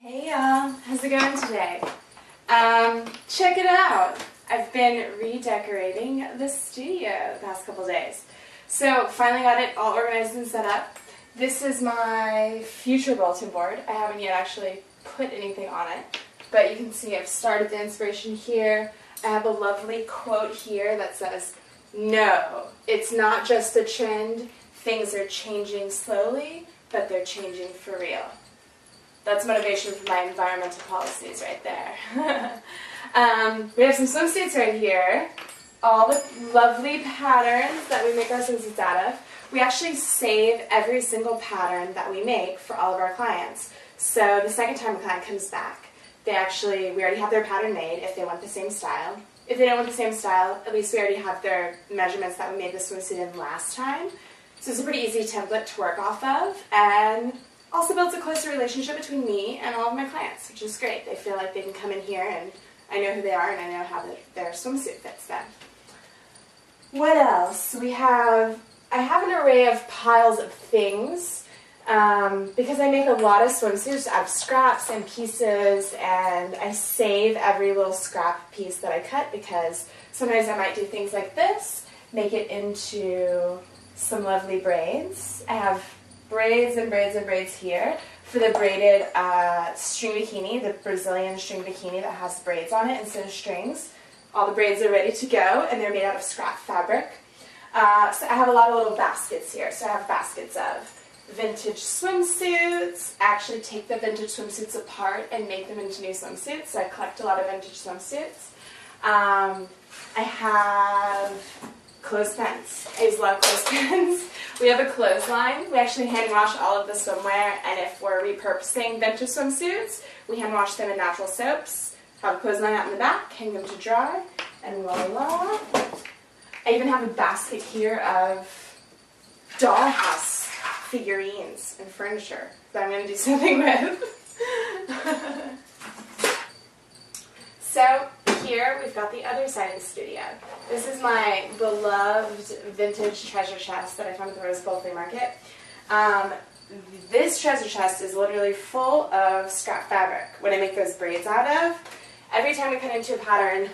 Hey y'all, how's it going today? Check it out! I've been redecorating the studio the past couple days. So finally got it all organized and set up. This is my future bulletin board. I haven't yet actually put anything on it, but you can see I've started the inspiration here. I have a lovely quote here that says, "No, it's not just a trend. Things are changing slowly, but they're changing for real." That's motivation for my environmental policies right there. We have some swimsuits right here. All the lovely patterns that we make our swimsuits out of. We actually save every single pattern that we make for all of our clients. So the second time a client comes back, we already have their pattern made if they want the same style. If they don't want the same style, at least we already have their measurements that we made the swimsuit in last time. So it's a pretty easy template to work off of, and also builds a closer relationship between me and all of my clients, which is great. They feel like they can come in here and I know who they are and I know how their swimsuit fits them. What else? I have an array of piles of things because I make a lot of swimsuits out of scraps and pieces, and I save every little scrap piece that I cut because sometimes I might do things like this, make it into some lovely braids. I have braids and braids and braids here for the braided string bikini, the Brazilian string bikini that has braids on it instead of strings. All the braids are ready to go and they're made out of scrap fabric. So I have a lot of little baskets here. So I have baskets of vintage swimsuits. I actually take the vintage swimsuits apart and make them into new swimsuits. So I collect a lot of vintage swimsuits. I have clothespins. I use a lot of clothespins. We have a clothesline. We actually hand wash all of the swimwear, and if we're repurposing vintage swimsuits, we hand wash them in natural soaps. Have a clothesline out in the back, hang them to dry, and voila. I even have a basket here of dollhouse figurines and furniture that I'm going to do something with. So here we've got the other side of the studio. This is my beloved vintage treasure chest that I found at the Rose Bowl Flea Market. This treasure chest is literally full of scrap fabric. When I make those braids out of, every time we cut into a pattern,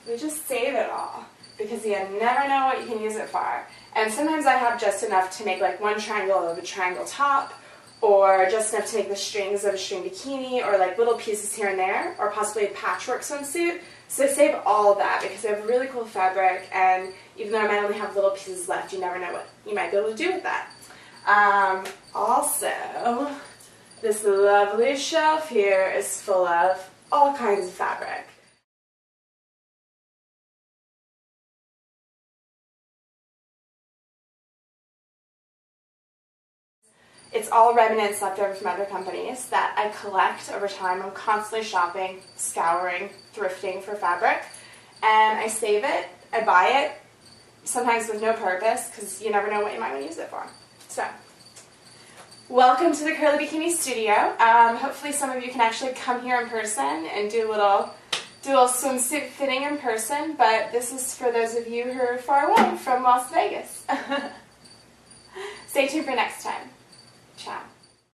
we just save it all because you never know what you can use it for. And sometimes I have just enough to make like one triangle of a triangle top, or just enough to make the strings of a string bikini, or like little pieces here and there, or possibly a patchwork swimsuit. So I save all of that because I have really cool fabric, and even though I might only have little pieces left, you never know what you might be able to do with that. Also, this lovely shelf here is full of all kinds of fabric. It's all remnants left over from other companies that I collect over time. I'm constantly shopping, scouring, thrifting for fabric, and I save it, I buy it, sometimes with no purpose, because you never know what you might want to use it for. So, welcome to the CurleeBikini Studio. Hopefully some of you can actually come here in person and do a little swimsuit fitting in person, but this is for those of you who are far away from Las Vegas. Stay tuned for next time.